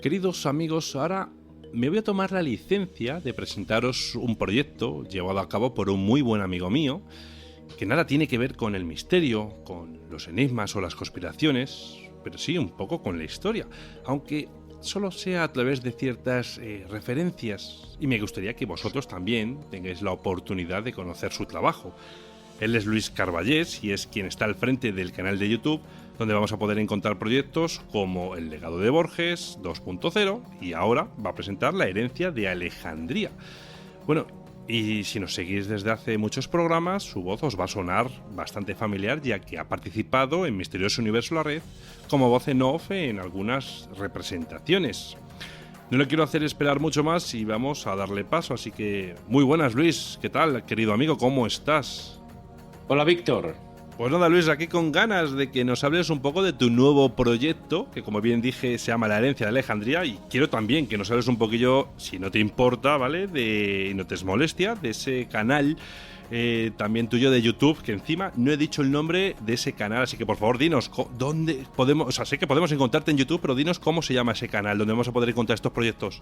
Queridos amigos, ahora me voy a tomar la licencia de presentaros un proyecto llevado a cabo por un muy buen amigo mío, que nada tiene que ver con el misterio, con los enigmas o las conspiraciones, pero sí un poco con la historia, aunque solo sea a través de ciertas referencias, y me gustaría que vosotros también tengáis la oportunidad de conocer su trabajo. Él es Luis Carballés y es quien está al frente del canal de YouTube, donde vamos a poder encontrar proyectos como El legado de Borges 2.0 y ahora va a presentar La herencia de Alejandría. Bueno, y si nos seguís desde hace muchos programas, su voz os va a sonar bastante familiar, ya que ha participado en Misterioso Universo La Red como voz en off en algunas representaciones. No le quiero hacer esperar mucho más y vamos a darle paso, así que muy buenas, Luis. ¿Qué tal, querido amigo? ¿Cómo estás? Hola, Víctor. Pues nada, Luis, aquí con ganas de que nos hables un poco de tu nuevo proyecto, que como bien dije se llama La herencia de Alejandría, y quiero también que nos hables un poquillo, si no te importa, ¿vale? Y no te es molestia, de ese canal también tuyo de YouTube, que encima no he dicho el nombre de ese canal, así que por favor dinos dónde podemos, o sea, sé que podemos encontrarte en YouTube, pero dinos cómo se llama ese canal, donde vamos a poder encontrar estos proyectos.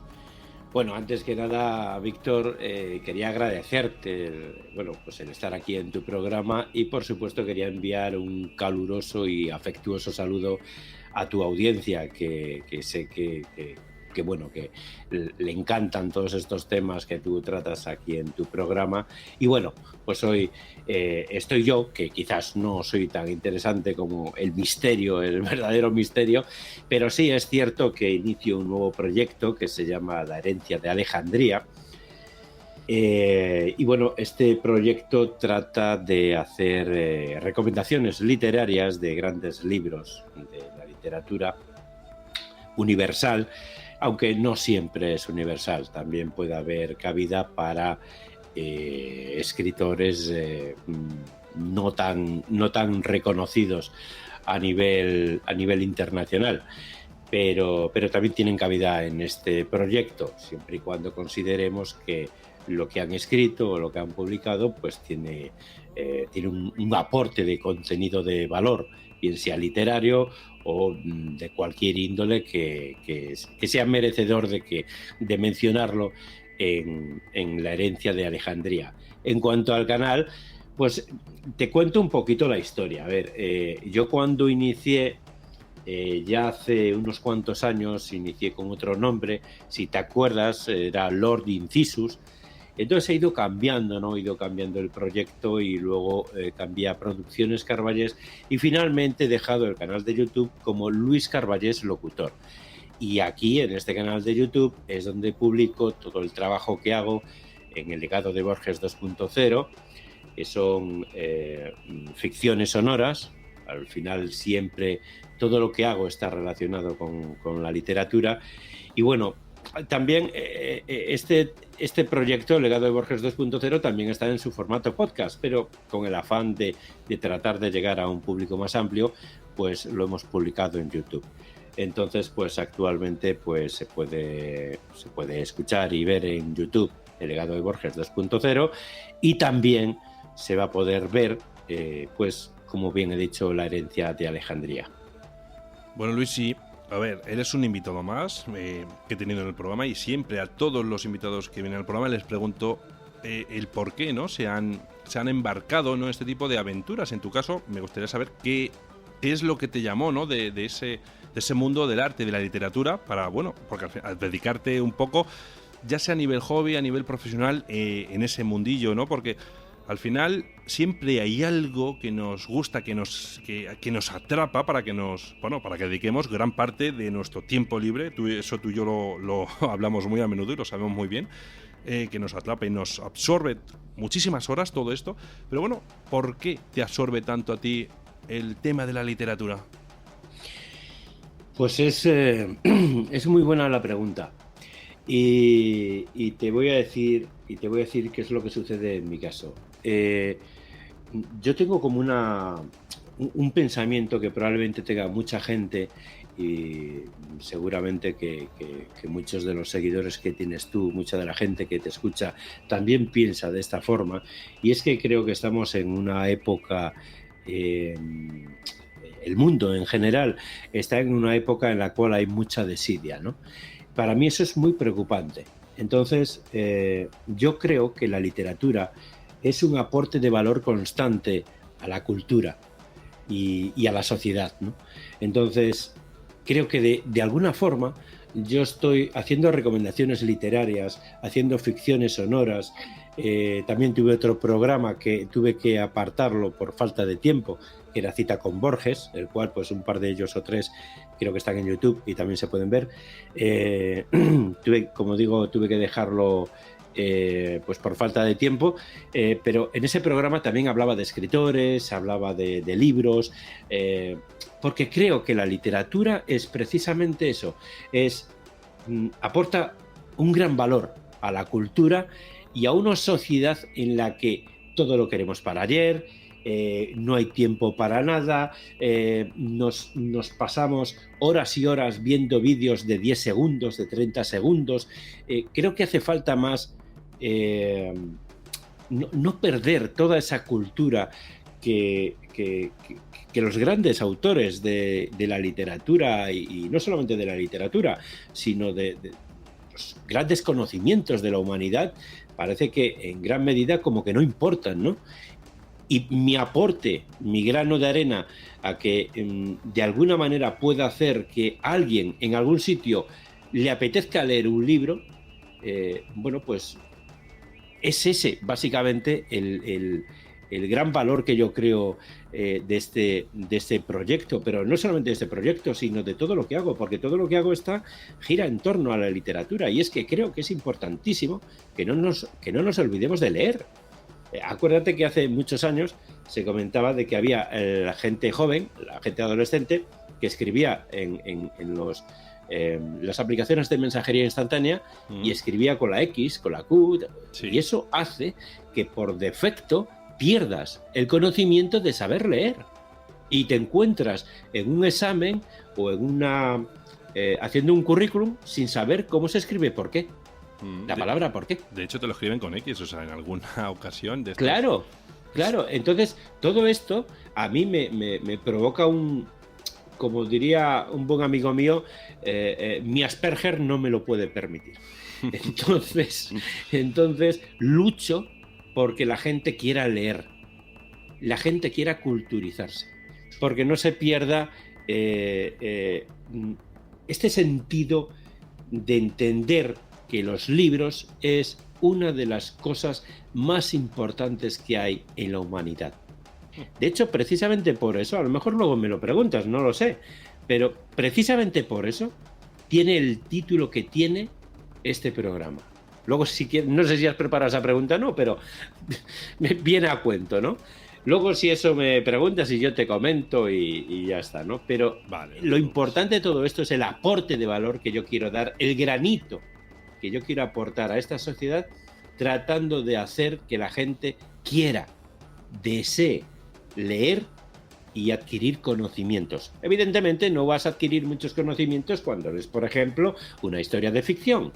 Bueno, antes que nada, Víctor, quería agradecerte el estar aquí en tu programa y por supuesto quería enviar un caluroso y afectuoso saludo a tu audiencia, que sé que le encantan todos estos temas que tú tratas aquí en tu programa. Y bueno, pues hoy estoy yo, que quizás no soy tan interesante como el misterio, el verdadero misterio, pero sí es cierto que inicio un nuevo proyecto que se llama La herencia de Alejandría. Y bueno, este proyecto trata de hacer recomendaciones literarias de grandes libros de la literatura universal, aunque no siempre es universal, también puede haber cabida para escritores no tan reconocidos a nivel internacional, pero también tienen cabida en este proyecto, siempre y cuando consideremos que lo que han escrito o lo que han publicado pues tiene un aporte de contenido de valor, bien sea literario o de cualquier índole que sea merecedor de mencionarlo en La herencia de Alejandría. En cuanto al canal, pues te cuento un poquito la historia. A ver, yo cuando inicié, ya hace unos cuantos años, inicié con otro nombre, si te acuerdas, era Lord Incisus. Entonces he ido cambiando, ¿no? He ido cambiando el proyecto y luego cambié a Producciones Carballés y finalmente he dejado el canal de YouTube como Luis Carballés Locutor. Y aquí, en este canal de YouTube, es donde publico todo el trabajo que hago en El legado de Borges 2.0, que son ficciones sonoras. Al final siempre todo lo que hago está relacionado con la literatura. Y bueno, también este proyecto, El legado de Borges 2.0, también está en su formato podcast, pero con el afán de tratar de llegar a un público más amplio, pues lo hemos publicado en YouTube. Entonces, pues actualmente pues se puede escuchar y ver en YouTube El legado de Borges 2.0 y también se va a poder ver, pues como bien he dicho, La herencia de Alejandría. Bueno, Luis, sí. A ver, eres un invitado más que he tenido en el programa y siempre a todos los invitados que vienen al programa les pregunto el por qué, ¿no? Se han embarcado, ¿no?, en este tipo de aventuras. En tu caso, me gustaría saber qué es lo que te llamó, ¿no?, de ese mundo del arte, de la literatura, para, bueno, porque al dedicarte un poco, ya sea a nivel hobby, a nivel profesional, en ese mundillo, ¿no? Porque al final siempre hay algo que nos gusta, que nos atrapa para que dediquemos gran parte de nuestro tiempo libre. Tú y yo lo hablamos muy a menudo y lo sabemos muy bien, que nos atrapa y nos absorbe muchísimas horas todo esto. Pero bueno, ¿por qué te absorbe tanto a ti el tema de la literatura? Pues es muy buena la pregunta. Y te voy a decir qué es lo que sucede en mi caso. Yo tengo como un pensamiento que probablemente tenga mucha gente y seguramente que muchos de los seguidores que tienes tú, mucha de la gente que te escucha también piensa de esta forma, y es que creo que estamos en una época el mundo en general está en una época en la cual hay mucha desidia, ¿no? Para mí eso es muy preocupante. Entonces, yo creo que la literatura es un aporte de valor constante a la cultura y a la sociedad, ¿no? Entonces, creo que de alguna forma yo estoy haciendo recomendaciones literarias, haciendo ficciones sonoras. También tuve otro programa que tuve que apartarlo por falta de tiempo, que era Cita con Borges, el cual pues un par de ellos o tres creo que están en YouTube y también se pueden ver. Como digo, tuve que dejarlo pues por falta de tiempo, pero en ese programa también hablaba de escritores, hablaba de libros, porque creo que la literatura es precisamente eso, aporta un gran valor a la cultura y a una sociedad en la que todo lo queremos para ayer, no hay tiempo para nada, nos pasamos horas y horas viendo vídeos de 10 segundos, de 30 segundos. Creo que hace falta más no perder toda esa cultura que los grandes autores de la literatura, y no solamente de la literatura, sino de los grandes conocimientos de la humanidad, parece que en gran medida como que no importan, ¿no? Y mi aporte, mi grano de arena a que de alguna manera pueda hacer que alguien en algún sitio le apetezca leer un libro, bueno, pues es ese básicamente el gran valor que yo creo de este proyecto, pero no solamente de este proyecto, sino de todo lo que hago, porque todo lo que hago gira en torno a la literatura, y es que creo que es importantísimo que no nos olvidemos de leer. Acuérdate que hace muchos años se comentaba de que había la gente joven, la gente adolescente, que escribía en las aplicaciones de mensajería instantánea y escribía con la X, con la Q, sí. Y eso hace que por defecto pierdas el conocimiento de saber leer y te encuentras en un examen o en haciendo un currículum sin saber cómo se escribe por qué. La palabra ¿por qué? De hecho te lo escriben con X, o sea, en alguna ocasión. Claro. Entonces, todo esto a mí me provoca como diría un buen amigo mío, mi Asperger no me lo puede permitir. Entonces lucho porque la gente quiera leer, la gente quiera culturizarse, porque no se pierda este sentido de entender que los libros es una de las cosas más importantes que hay en la humanidad. De hecho, precisamente por eso, a lo mejor luego me lo preguntas, no lo sé, pero precisamente por eso tiene el título que tiene este programa. Luego, si quieres, no sé si has preparado esa pregunta o no, pero viene a cuento, ¿no? Luego, si eso me preguntas y yo te comento y ya está, ¿no? Pero vale, lo importante de todo esto es el aporte de valor que yo quiero dar, el granito que yo quiero aportar a esta sociedad, tratando de hacer que la gente quiera, desee leer y adquirir conocimientos. Evidentemente no vas a adquirir muchos conocimientos cuando lees, por ejemplo, una historia de ficción.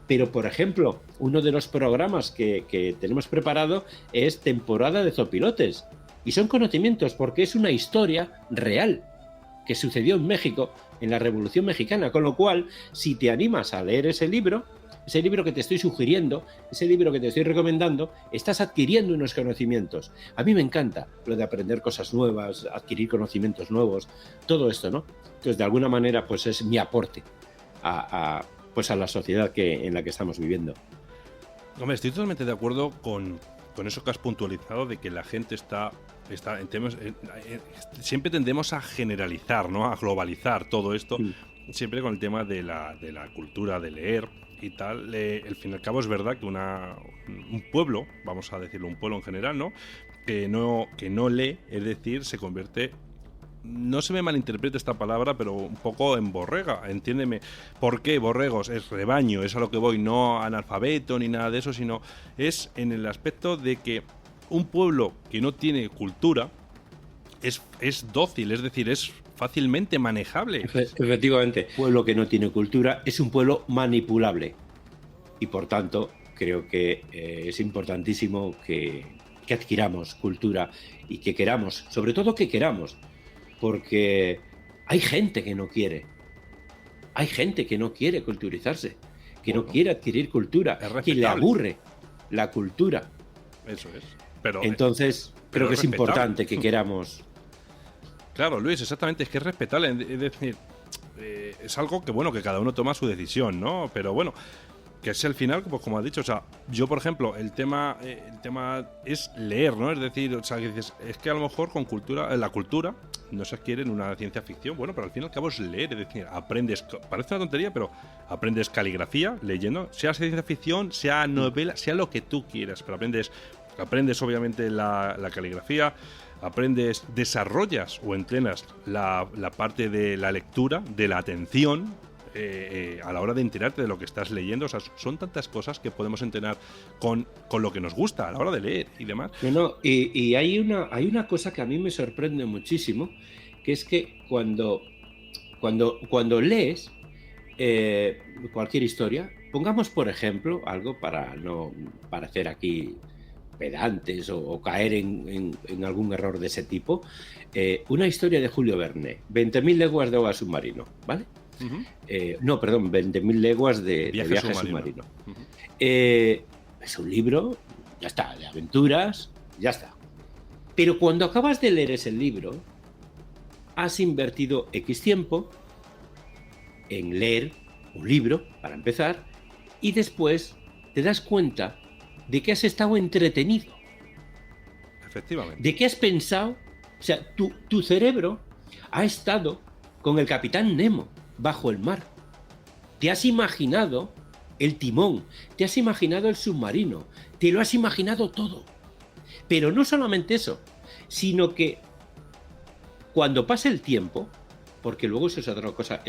Pero, por ejemplo, uno de los programas que tenemos preparado es Temporada de Zopilotes. Y son conocimientos porque es una historia real que sucedió en México en la Revolución Mexicana. Con lo cual, si te animas a leer ese libro que te estoy sugiriendo, ese libro que te estoy recomendando, estás adquiriendo unos conocimientos. A mí me encanta lo de aprender cosas nuevas, adquirir conocimientos nuevos, todo esto, ¿no? Entonces, de alguna manera, pues es mi aporte a la sociedad en la que estamos viviendo. Hombre, estoy totalmente de acuerdo con eso que has puntualizado de que la gente está en temas, siempre tendemos a generalizar, ¿no? A globalizar todo esto, siempre con el tema de la cultura, de leer y tal. Al fin y al cabo es verdad que un pueblo, vamos a decirlo, un pueblo en general, ¿no? Que no lee, es decir, se convierte, no se me malinterprete esta palabra, pero un poco en borrega, entiéndeme. ¿Por qué borregos? Es rebaño, es a lo que voy, no analfabeto ni nada de eso, sino es en el aspecto de que un pueblo que no tiene cultura es dócil, es decir, es fácilmente manejable. Efectivamente, un pueblo que no tiene cultura es un pueblo manipulable. Y por tanto, creo que es importantísimo que adquiramos cultura y que queramos, sobre todo que queramos. porque hay gente que no quiere. Hay gente que no quiere culturizarse, que no quiere adquirir cultura, que le aburre la cultura. Eso es. Pero entonces, creo que es importante que queramos. Claro, Luis, exactamente, es que es respetable. Es decir, es algo que, bueno, que cada uno toma su decisión, ¿no? Pero bueno, que es al final, pues como has dicho, o sea, yo, por ejemplo, el tema es leer, ¿no? Es decir, o sea, que dices, es que a lo mejor con cultura, la cultura no se adquiere en una ciencia ficción, bueno, pero al fin y al cabo es leer, es decir, aprendes, parece una tontería, pero aprendes caligrafía leyendo, sea ciencia ficción, sea novela, sea lo que tú quieras, pero aprendes obviamente la caligrafía, aprendes, desarrollas o entrenas la parte de la lectura, de la atención, a la hora de enterarte de lo que estás leyendo. O sea, son tantas cosas que podemos entrenar con lo que nos gusta a la hora de leer y demás. Y hay una cosa que a mí me sorprende muchísimo, que es que cuando lees cualquier historia, pongamos por ejemplo algo para no parecer aquí pedantes o caer en algún error de ese tipo, una historia de Julio Verne, 20.000 leguas de agua submarino, ¿vale? No, perdón, 20.000 leguas de viaje submarino. Es un libro, ya está, de aventuras, ya está. Pero cuando acabas de leer ese libro, has invertido X tiempo en leer un libro, para empezar, y después te das cuenta de que has estado entretenido. Efectivamente. De que has pensado, o sea, tu cerebro ha estado con el Capitán Nemo bajo el mar. Te has imaginado el timón, te has imaginado el submarino, te lo has imaginado todo. Pero no solamente eso, sino que cuando pasa el tiempo, porque luego eso es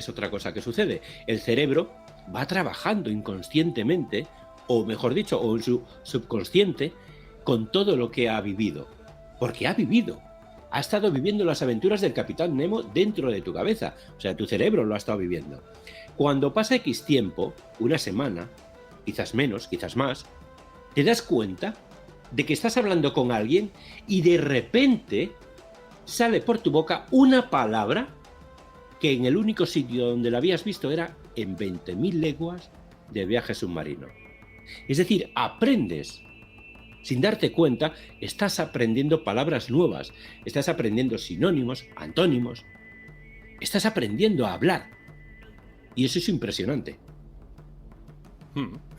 otra cosa que sucede, el cerebro va trabajando inconscientemente, o mejor dicho, o en su subconsciente, con todo lo que ha vivido. Porque ha estado viviendo las aventuras del Capitán Nemo dentro de tu cabeza. O sea, tu cerebro lo ha estado viviendo. Cuando pasa X tiempo, una semana, quizás menos, quizás más, te das cuenta de que estás hablando con alguien y de repente sale por tu boca una palabra que en el único sitio donde la habías visto era en 20.000 leguas de viaje submarino. Es decir, aprendes. Sin darte cuenta, estás aprendiendo palabras nuevas, estás aprendiendo sinónimos, antónimos, estás aprendiendo a hablar. Y eso es impresionante.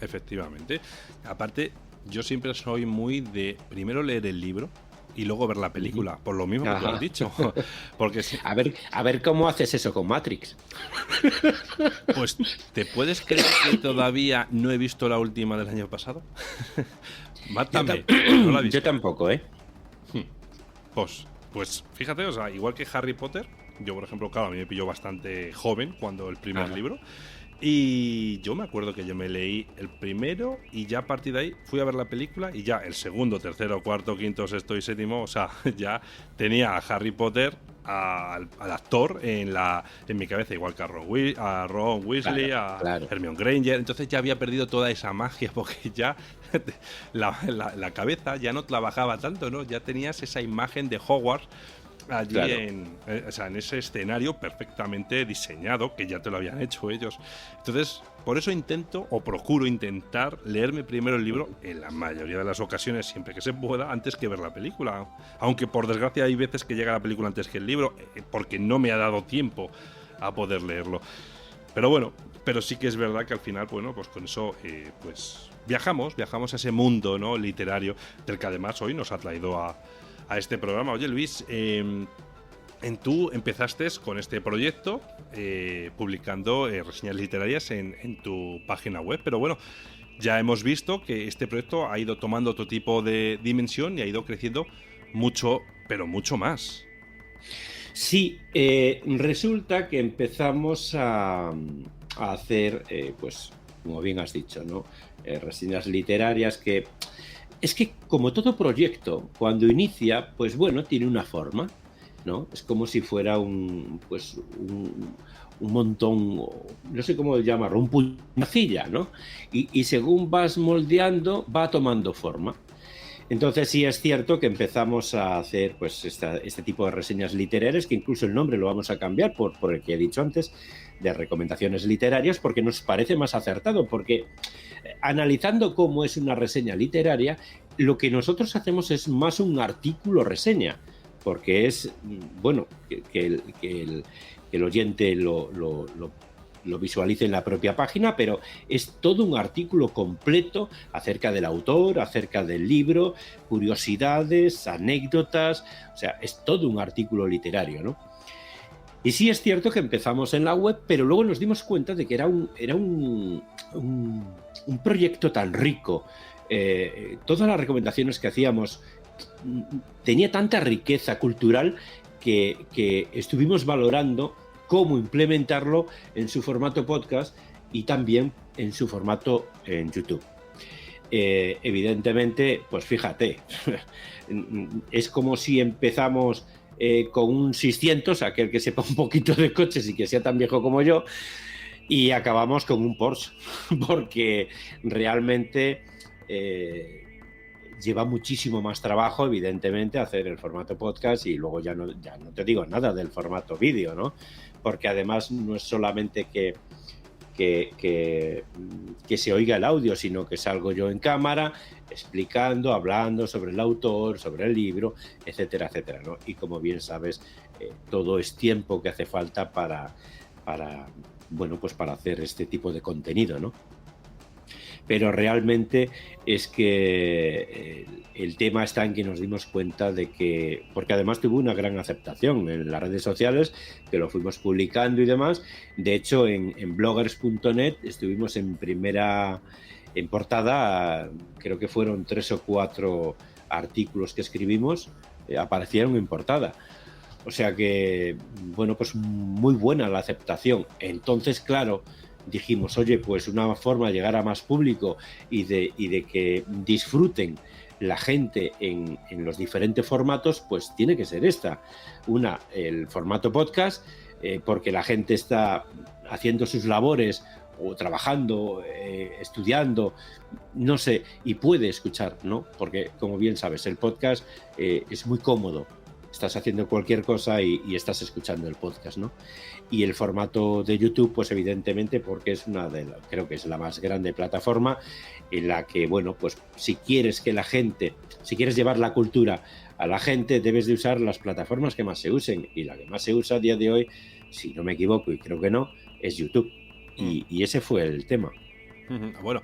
Efectivamente. Aparte, yo siempre soy muy de primero leer el libro y luego ver la película, por lo mismo que tú has dicho. Porque a ver cómo haces eso con Matrix. Pues, ¿te puedes creer que todavía no he visto la última del año pasado? Mátame. No la he visto. Yo tampoco, ¿eh? Pues fíjate, o sea, igual que Harry Potter, yo por ejemplo, claro, a mí me pilló bastante joven cuando el primer libro. Y yo me acuerdo que yo me leí el primero y ya a partir de ahí fui a ver la película y ya el segundo, tercero, cuarto, quinto, sexto y séptimo, o sea, ya tenía a Harry Potter, al actor en mi cabeza, igual que a Ron Weasley, claro. Hermione Granger. Entonces ya había perdido toda esa magia porque ya la cabeza ya no trabajaba tanto, ¿no? Ya tenías esa imagen de Hogwarts allí, claro, en ese escenario perfectamente diseñado, que ya te lo habían hecho ellos. Entonces, por eso intento o procuro intentar leerme primero el libro, en la mayoría de las ocasiones, siempre que se pueda, antes que ver la película. Aunque por desgracia hay veces que llega la película antes que el libro, porque no me ha dado tiempo a poder leerlo. Pero bueno, pero sí que es verdad que al final, bueno, pues con eso pues viajamos a ese mundo, ¿no?, literario, del que además hoy nos ha traído a este programa. Oye, Luis, tú empezaste con este proyecto publicando reseñas literarias en tu página web, pero bueno, ya hemos visto que este proyecto ha ido tomando otro tipo de dimensión y ha ido creciendo mucho, pero mucho más. Sí, resulta que empezamos a hacer, pues, como bien has dicho, ¿no?, reseñas literarias que... Es que, como todo proyecto, cuando inicia, pues bueno, tiene una forma, ¿no? Es como si fuera un montón, no sé cómo llamarlo, una puntacilla, ¿no? Y según vas moldeando, va tomando forma. Entonces sí es cierto que empezamos a hacer pues este tipo de reseñas literarias, que incluso el nombre lo vamos a cambiar por el que he dicho antes, de recomendaciones literarias, porque nos parece más acertado, porque analizando cómo es una reseña literaria, lo que nosotros hacemos es más un artículo reseña, porque es, bueno, que el oyente lo visualice en la propia página, pero es todo un artículo completo acerca del autor, acerca del libro, curiosidades, anécdotas, o sea, es todo un artículo literario, ¿no? Y sí es cierto que empezamos en la web, pero luego nos dimos cuenta de que era un proyecto tan rico. Todas las recomendaciones que hacíamos tenía tanta riqueza cultural que estuvimos valorando cómo implementarlo en su formato podcast y también en su formato en YouTube. Evidentemente, pues fíjate, es como si empezamos con un 600, aquel que sepa un poquito de coches y que sea tan viejo como yo, y acabamos con un Porsche, porque realmente lleva muchísimo más trabajo, evidentemente, hacer el formato podcast, y luego ya no te digo nada del formato vídeo, ¿no? Porque además no es solamente que se oiga el audio, sino que salgo yo en cámara explicando, hablando sobre el autor, sobre el libro, etcétera, etcétera, ¿no? Y como bien sabes, todo es tiempo que hace falta para hacer este tipo de contenido, ¿no? Pero realmente es que el tema está en que nos dimos cuenta de que, porque además tuvo una gran aceptación en las redes sociales, que lo fuimos publicando y demás. De hecho, en bloggers.net estuvimos en portada, creo que fueron 3 o 4 artículos que escribimos, aparecieron en portada. O sea que, bueno, pues muy buena la aceptación. Entonces, claro, dijimos, oye, pues una forma de llegar a más público y de que disfruten la gente en los diferentes formatos, pues tiene que ser esta. Una, el formato podcast, porque la gente está haciendo sus labores o trabajando, estudiando, no sé, y puede escuchar, ¿no? Porque, como bien sabes, el podcast es muy cómodo. Estás haciendo cualquier cosa y estás escuchando el podcast, ¿no? Y el formato de YouTube, pues evidentemente, porque es creo que es la más grande plataforma en la que, bueno, pues si quieres llevar la cultura a la gente, debes de usar las plataformas que más se usen, y la que más se usa a día de hoy, si no me equivoco, y creo que no, es YouTube. Y ese fue el tema. Bueno,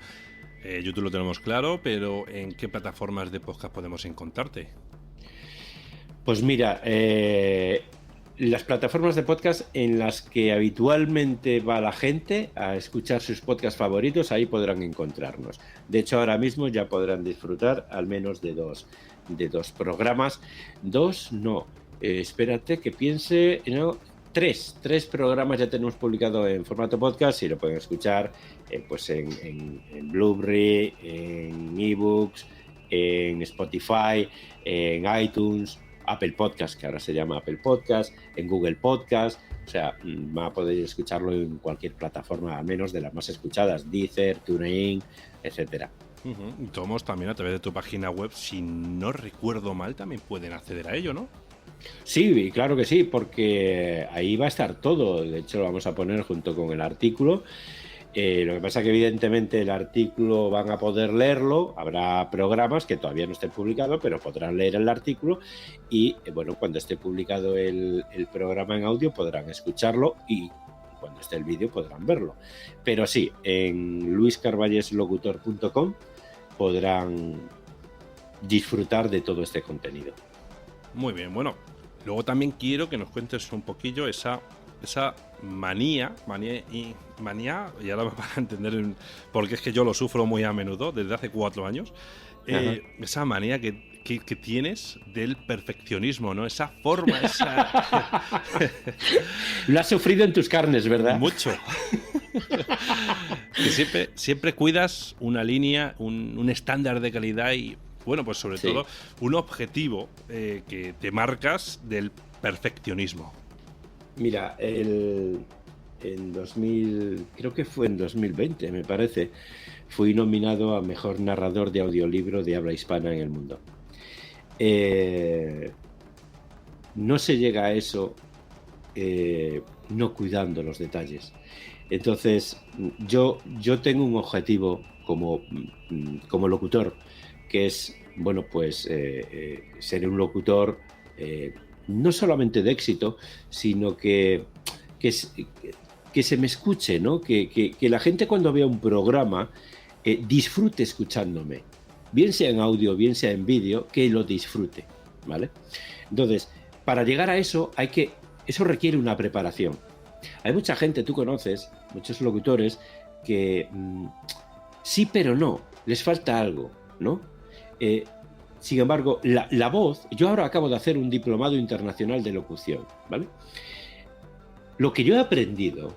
YouTube lo tenemos claro, pero ¿en qué plataformas de podcast podemos encontrarte? Pues mira, las plataformas de podcast en las que habitualmente va la gente a escuchar sus podcasts favoritos, ahí podrán encontrarnos. De hecho, ahora mismo ya podrán disfrutar al menos de dos programas. Espérate que piense, no, tres programas ya tenemos publicado en formato podcast y lo pueden escuchar pues en Blu-ray, en ebooks, en Spotify, en iTunes, Apple Podcast, que ahora se llama Apple Podcast, en Google Podcast. O sea, va a poder escucharlo en cualquier plataforma, al menos de las más escuchadas, Deezer, TuneIn, etcétera. Y todos también a través de tu página web, si no recuerdo mal, también pueden acceder a ello, ¿no? Sí, claro que sí, porque ahí va a estar todo. De hecho, lo vamos a poner junto con el artículo. Lo que pasa es que evidentemente el artículo van a poder leerlo, habrá programas que todavía no estén publicados, pero podrán leer el artículo y, bueno, cuando esté publicado el programa en audio podrán escucharlo y cuando esté el vídeo podrán verlo. Pero sí, en luiscarballeslocutor.com podrán disfrutar de todo este contenido. Muy bien, bueno, luego también quiero que nos cuentes un poquillo esa manía, y ahora me van a entender porque es que yo lo sufro muy a menudo desde hace 4 años, esa manía que tienes del perfeccionismo, ¿no? Esa forma, Lo has sufrido en tus carnes, ¿verdad? Mucho. Que siempre cuidas una línea, un estándar de calidad y, bueno, pues sobre todo un objetivo que te marcas del perfeccionismo. Mira, el en 2000, creo que fue en 2020, me parece, fui nominado a Mejor Narrador de Audiolibro de Habla Hispana en el mundo. No se llega a eso no cuidando los detalles. Entonces, yo tengo un objetivo como locutor, que es, bueno, pues ser un locutor no solamente de éxito, sino que se me escuche, ¿no? Que la gente cuando vea un programa disfrute escuchándome, bien sea en audio, bien sea en vídeo, que lo disfrute, ¿vale? Entonces, para llegar a eso eso requiere una preparación. Hay mucha gente, tú conoces, muchos locutores que sí, pero no, les falta algo, ¿no? Sin embargo, la voz, yo ahora acabo de hacer un diplomado internacional de locución, ¿vale? Lo que yo he aprendido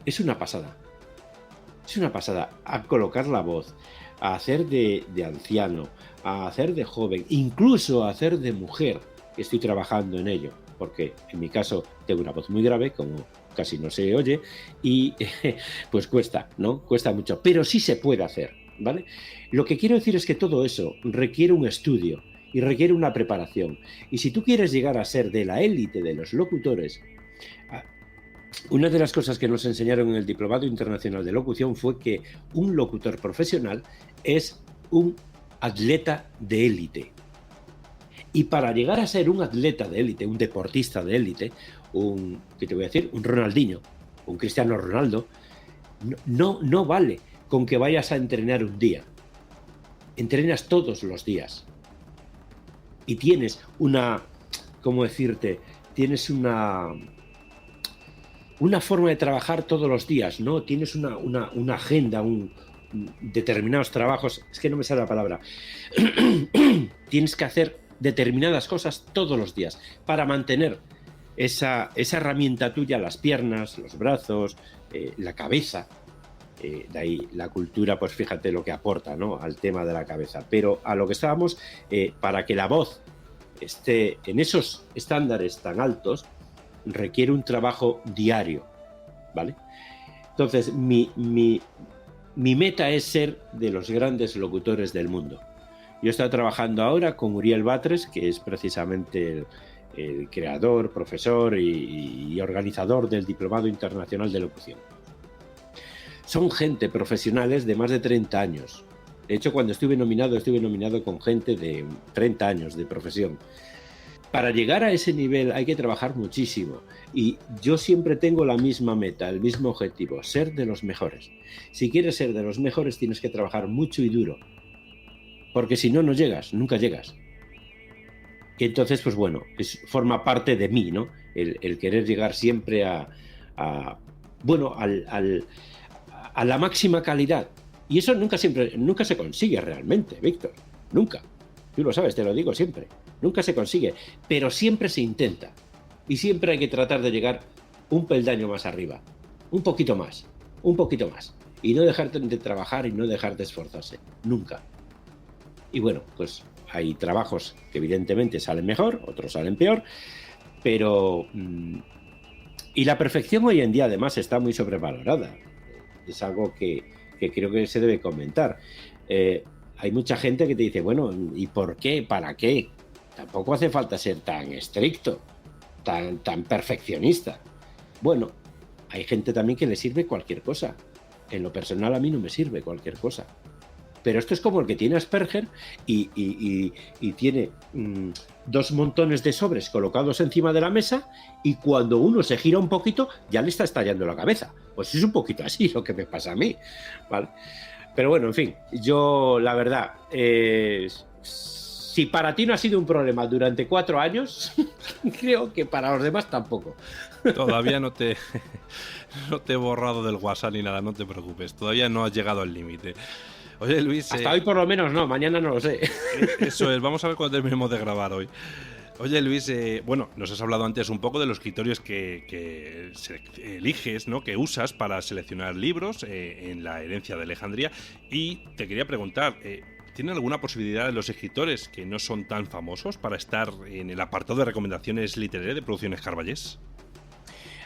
es una pasada. Es una pasada a colocar la voz, a hacer de anciano, a hacer de joven, incluso a hacer de mujer. Estoy trabajando en ello, porque en mi caso tengo una voz muy grave, como casi no se oye, y pues cuesta, ¿no? Cuesta mucho, pero sí se puede hacer, ¿vale? Lo que quiero decir es que todo eso requiere un estudio y requiere una preparación. Y si tú quieres llegar a ser de la élite de los locutores, una de las cosas que nos enseñaron en el Diplomado Internacional de Locución fue que un locutor profesional es un atleta de élite. Y para llegar a ser un atleta de élite, un deportista de élite, ¿qué te voy a decir? Un Ronaldinho, un Cristiano Ronaldo, no vale con que vayas a entrenar un día. Entrenas todos los días. Y tienes ¿cómo decirte? Tienes una forma de trabajar todos los días, ¿no? Tienes una agenda, determinados trabajos, es que no me sale la palabra. Tienes que hacer determinadas cosas todos los días para mantener esa herramienta tuya, las piernas, los brazos, la cabeza. De ahí la cultura, pues fíjate lo que aporta, ¿no? Al tema de la cabeza. Pero a lo que estábamos, para que la voz esté en esos estándares tan altos, requiere un trabajo diario, ¿vale? Entonces, mi meta es ser de los grandes locutores del mundo. Yo estoy trabajando ahora con Uriel Batres, que es precisamente el creador, profesor y organizador del Diplomado Internacional de Locución. Son gente profesionales de más de 30 años. De hecho, cuando estuve nominado con gente de 30 años de profesión. Para llegar a ese nivel hay que trabajar muchísimo. Y yo siempre tengo la misma meta, el mismo objetivo, ser de los mejores. Si quieres ser de los mejores, tienes que trabajar mucho y duro. Porque si no, no llegas, nunca llegas. Y entonces, pues bueno, forma parte de mí, ¿no? El querer llegar siempre a la máxima calidad. Y eso nunca se consigue realmente, Víctor. Nunca. Tú lo sabes, te lo digo siempre. Nunca se consigue, pero siempre se intenta. Y siempre hay que tratar de llegar un peldaño más arriba. Un poquito más. Y no dejar de trabajar y no dejar de esforzarse. Nunca. Y bueno, pues hay trabajos que evidentemente salen mejor, otros salen peor, pero... Y la perfección hoy en día además está muy sobrevalorada. Es algo que creo que se debe comentar. Hay mucha gente que te dice, bueno, ¿y por qué? ¿Para qué? Tampoco hace falta ser tan estricto, tan perfeccionista. Bueno, hay gente también que le sirve cualquier cosa. En lo personal a mí no me sirve cualquier cosa. Pero esto es como el que tiene Asperger y tiene 2 montones de sobres colocados encima de la mesa y cuando uno se gira un poquito ya le está estallando la cabeza. Pues es un poquito así lo que me pasa a mí, ¿vale? Pero bueno, en fin, yo la verdad, si para ti no ha sido un problema durante 4 años, creo que para los demás tampoco. Todavía no te he borrado del WhatsApp ni nada, no te preocupes. Todavía no has llegado al límite. Oye, Luis... Hasta hoy por lo menos no, mañana no lo sé. Eso es, vamos a ver cuando terminemos de grabar hoy. Oye, Luis, bueno, nos has hablado antes un poco de los criterios que eliges, ¿no? Que usas para seleccionar libros en la herencia de Alejandría. Y te quería preguntar, ¿tienen alguna posibilidad los escritores que no son tan famosos para estar en el apartado de recomendaciones literarias de Producciones Carballés?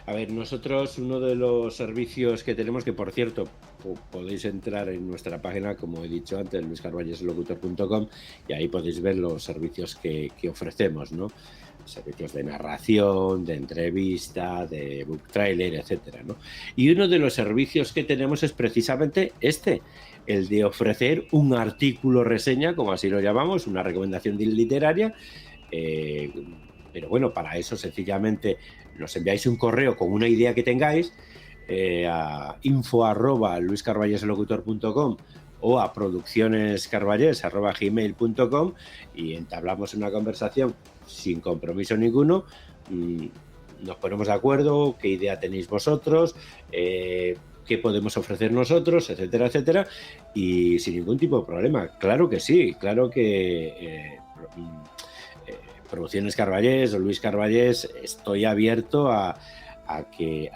A ver, nosotros uno de los servicios que tenemos, que por cierto podéis entrar en nuestra página, como he dicho antes, luiscarvalleslocutor.com, y ahí podéis ver los servicios que ofrecemos, ¿no? Servicios de narración, de entrevista, de book trailer, etcétera, ¿no? Y uno de los servicios que tenemos es precisamente el de ofrecer un artículo reseña, como así lo llamamos, una recomendación literaria. Pero bueno, para eso sencillamente nos enviáis un correo con una idea que tengáis a info@luiscarvalleslocutor.com o a produccionescarvalles@gmail.com, y entablamos una conversación sin compromiso ninguno. Nos ponemos de acuerdo, qué idea tenéis vosotros, qué podemos ofrecer nosotros, etcétera, etcétera, y sin ningún tipo de problema. Claro que sí, claro que Producciones Carvallés o Luis Carvallés, estoy abierto a que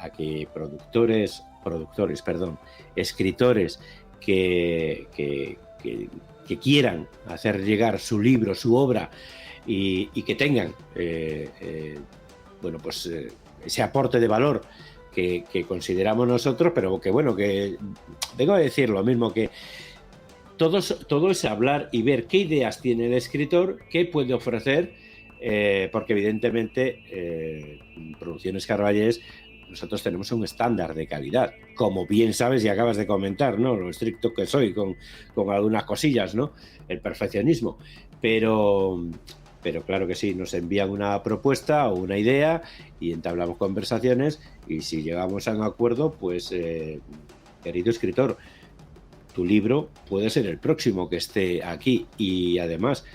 escritores que quieran hacer llegar su libro, su obra, y que tengan ese aporte de valor que consideramos nosotros, pero que bueno, que vengo a decir lo mismo, que todo es hablar y ver qué ideas tiene el escritor, qué puede ofrecer, porque evidentemente Producciones Carvallés, nosotros tenemos un estándar de calidad, como bien sabes y acabas de comentar, ¿no? Lo estricto que soy con algunas cosillas, ¿no? El perfeccionismo, pero claro que sí, nos envían una propuesta o una idea y entablamos conversaciones, y si llegamos a un acuerdo, pues querido escritor, tu libro puede ser el próximo que esté aquí, y además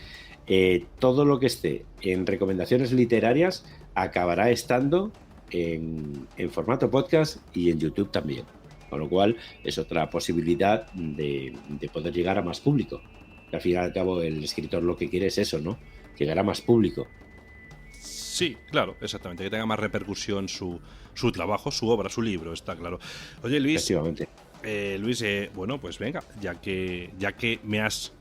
todo lo que esté en recomendaciones literarias acabará estando en formato podcast y en YouTube también, con lo cual es otra posibilidad de poder llegar a más público. Al fin y al cabo, el escritor lo que quiere es eso, ¿no? Llegar a más público. Sí, claro, exactamente, que tenga más repercusión su trabajo, su obra, su libro, está claro. Oye, Luis, efectivamente. Luis, bueno, pues venga, ya que me has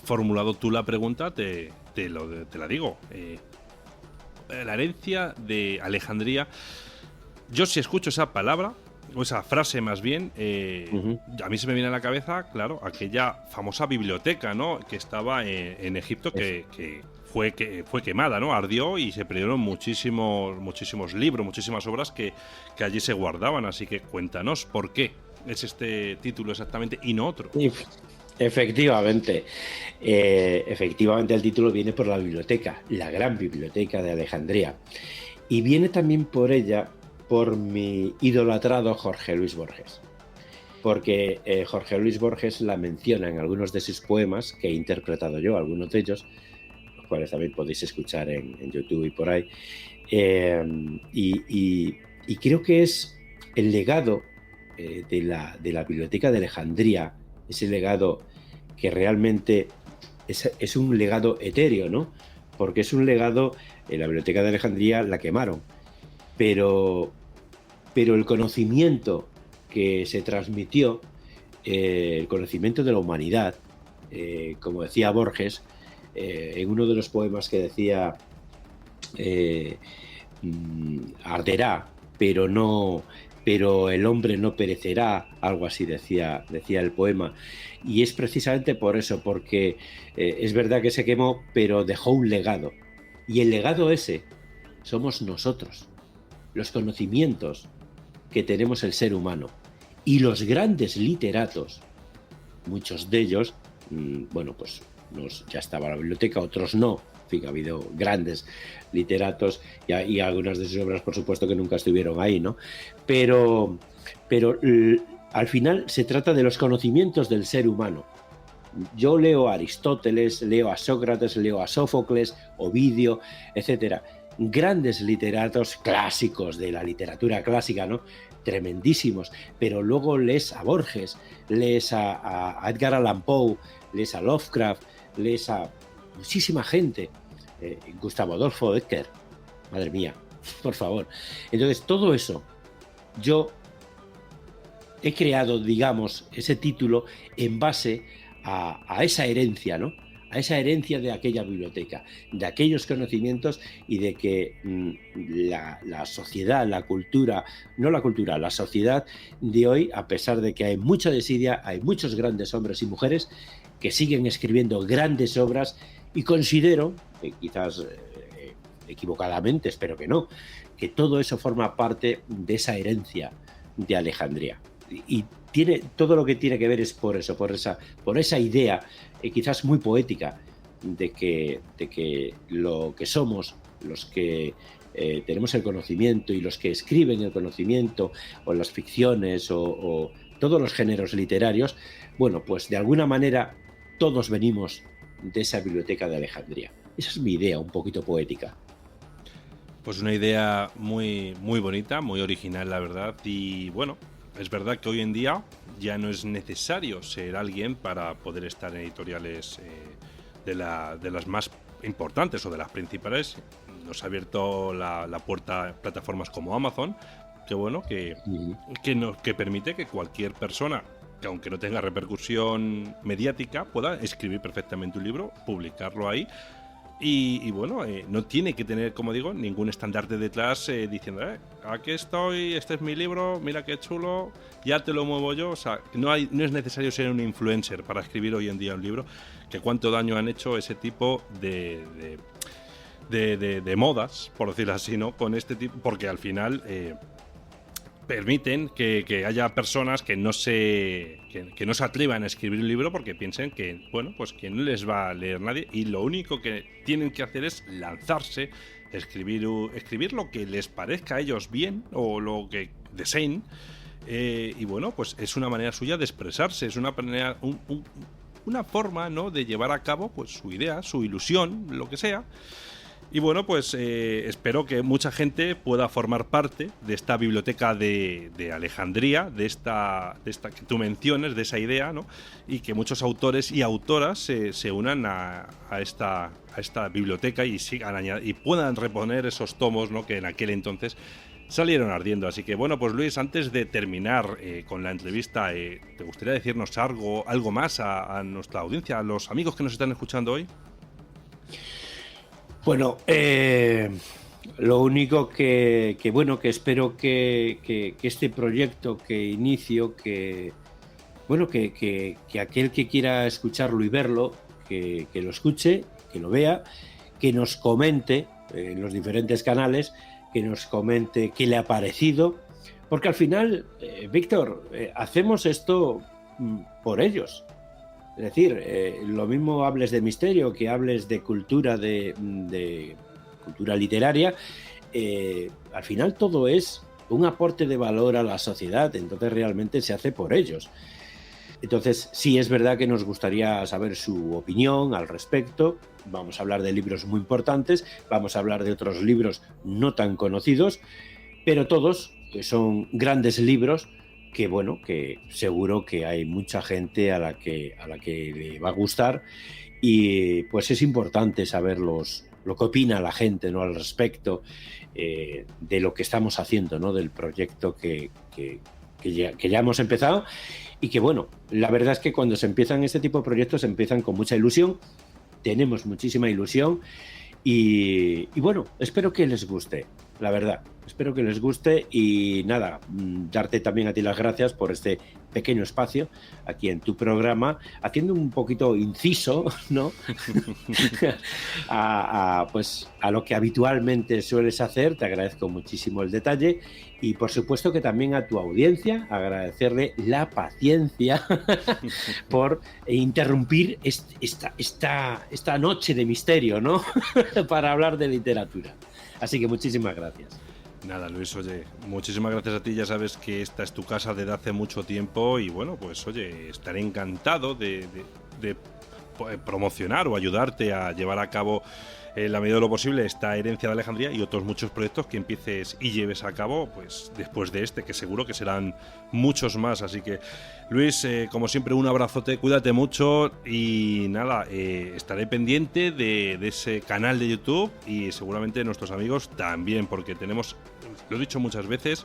formulado tú la pregunta, te la digo. La herencia de Alejandría, yo si escucho esa palabra, o esa frase más bien, a mí se me viene a la cabeza, claro, aquella famosa biblioteca, ¿no?, que estaba en Egipto, que fue quemada, ¿no? Ardió y se perdieron muchísimos libros, muchísimas obras que allí se guardaban. Así que cuéntanos por qué es este título exactamente y no otro. Efectivamente. Efectivamente, el título viene por la biblioteca, la gran biblioteca de Alejandría, y viene también por ella, por mi idolatrado Jorge Luis Borges, porque Jorge Luis Borges la menciona en algunos de sus poemas que he interpretado yo, algunos de ellos, los cuales también podéis escuchar en YouTube y por ahí, y creo que es el legado de la biblioteca de Alejandría, ese legado que realmente es un legado etéreo, ¿no? Porque es un legado, la biblioteca de Alejandría la quemaron, pero el conocimiento que se transmitió, el conocimiento de la humanidad, como decía Borges, en uno de los poemas que decía, arderá, pero el hombre no perecerá, algo así decía el poema. Y es precisamente por eso, porque es verdad que se quemó, pero dejó un legado. Y el legado ese somos nosotros, los conocimientos que tenemos el ser humano. Y los grandes literatos, muchos de ellos, pues ya estaba la biblioteca, otros no. En fin, ha habido grandes literatos y algunas de sus obras, por supuesto, que nunca estuvieron ahí, ¿no? Pero al final se trata de los conocimientos del ser humano. Yo leo a Aristóteles, leo a Sócrates, leo a Sófocles, Ovidio, etcétera. Grandes literatos clásicos de la literatura clásica, ¿no? Tremendísimos, pero luego lees a Borges, lees a Edgar Allan Poe, lees a Lovecraft, lees a muchísima gente, Gustavo Adolfo Becker, madre mía, por favor. Entonces, todo eso, yo he creado, digamos, ese título en base a esa herencia, ¿no? a esa herencia de aquella biblioteca, de aquellos conocimientos, y de que la sociedad, la sociedad de hoy, a pesar de que hay mucha desidia, hay muchos grandes hombres y mujeres que siguen escribiendo grandes obras, y considero, quizás equivocadamente, espero que no, que todo eso forma parte de esa herencia de Alejandría. Y todo lo que tiene que ver es por eso, por esa idea, quizás muy poética, de que lo que somos, los que tenemos el conocimiento y los que escriben el conocimiento, o las ficciones, o todos los géneros literarios, bueno, pues de alguna manera todos venimos de esa biblioteca de Alejandría. Esa es mi idea, un poquito poética. Pues una idea muy, muy bonita, muy original, la verdad. Y bueno, es verdad que hoy en día ya no es necesario ser alguien para poder estar en editoriales de las más importantes o de las principales. Nos ha abierto la puerta a plataformas como Amazon, que bueno, que permite que cualquier persona, que aunque no tenga repercusión mediática, pueda escribir perfectamente un libro, publicarlo ahí. Y bueno, no tiene que tener, como digo, ningún estandarte detrás diciendo, aquí estoy, este es mi libro, mira qué chulo, ya te lo muevo yo. O sea, no es necesario ser un influencer para escribir hoy en día un libro, que cuánto daño han hecho ese tipo de modas, por decirlo así, ¿no? Con este tipo, porque al final permiten que haya personas que no se atrevan a escribir un libro porque piensen que, bueno, pues que no les va a leer nadie, y lo único que tienen que hacer es lanzarse, escribir lo que les parezca a ellos bien o lo que deseen, y bueno, pues es una manera suya de expresarse, es una manera, una forma, ¿no?, de llevar a cabo pues su idea, su ilusión, lo que sea. Y bueno, pues espero que mucha gente pueda formar parte de esta biblioteca de Alejandría, de esta que tú menciones, de esa idea, ¿no? Y que muchos autores y autoras se unan a esta biblioteca y puedan reponer esos tomos, ¿no?, que en aquel entonces salieron ardiendo. Así que bueno, pues Luis, antes de terminar con la entrevista, ¿te gustaría decirnos algo más a nuestra audiencia, a los amigos que nos están escuchando hoy? Bueno, lo único que espero que este proyecto que inicio, que aquel que quiera escucharlo y verlo, que lo escuche, que lo vea, que nos comente en los diferentes canales, que nos comente qué le ha parecido, porque al final, Víctor, hacemos esto por ellos. Es decir, lo mismo hables de misterio que hables de cultura, de cultura literaria, al final todo es un aporte de valor a la sociedad, entonces realmente se hace por ellos. Entonces sí, es verdad que nos gustaría saber su opinión al respecto. Vamos a hablar de libros muy importantes, vamos a hablar de otros libros no tan conocidos, pero todos son grandes libros que bueno, que seguro que hay mucha gente a la que le va a gustar, y pues es importante saber lo que opina la gente, ¿no?, al respecto de lo que estamos haciendo, ¿no?, del proyecto que ya hemos empezado, y que bueno, la verdad es que cuando se empiezan este tipo de proyectos se empiezan con mucha ilusión, tenemos muchísima ilusión, y bueno, espero que les guste, la verdad. Espero que les guste, y nada, darte también a ti las gracias por este pequeño espacio aquí en tu programa, haciendo un poquito inciso, ¿no? a lo que habitualmente sueles hacer. Te agradezco muchísimo el detalle, y por supuesto que también a tu audiencia agradecerle la paciencia por interrumpir esta noche de misterio, ¿no? Para hablar de literatura. Así que muchísimas gracias. Nada, Luis, oye, muchísimas gracias a ti. Ya sabes que esta es tu casa desde hace mucho tiempo, y bueno, pues oye, estaré encantado de promocionar o ayudarte a llevar a cabo en la medida de lo posible esta herencia de Alejandría y otros muchos proyectos que empieces y lleves a cabo pues después de este, que seguro que serán muchos más. Así que Luis, como siempre, un abrazote, cuídate mucho, y nada, estaré pendiente de ese canal de YouTube, y seguramente nuestros amigos también, porque tenemos, lo he dicho muchas veces,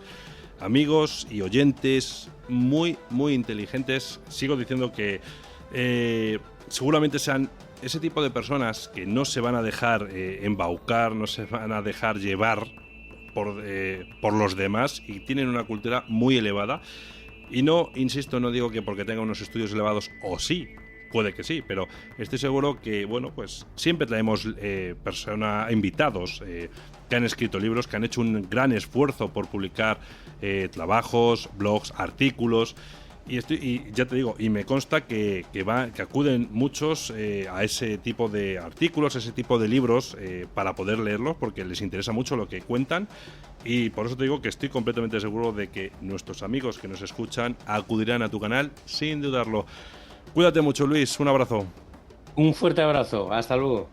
amigos y oyentes muy, muy inteligentes. Sigo diciendo que seguramente sean ese tipo de personas que no se van a dejar embaucar, no se van a dejar llevar por los demás y tienen una cultura muy elevada. Y no, insisto, no digo que porque tengan unos estudios elevados, o sí, puede que sí, pero estoy seguro que, bueno, pues siempre traemos invitados que han escrito libros, que han hecho un gran esfuerzo por publicar trabajos, blogs, artículos. Y ya te digo, y me consta que acuden muchos a ese tipo de artículos, a ese tipo de libros para poder leerlos, porque les interesa mucho lo que cuentan. Y por eso te digo que estoy completamente seguro de que nuestros amigos que nos escuchan acudirán a tu canal sin dudarlo. Cuídate mucho, Luis. Un abrazo. Un fuerte abrazo. Hasta luego.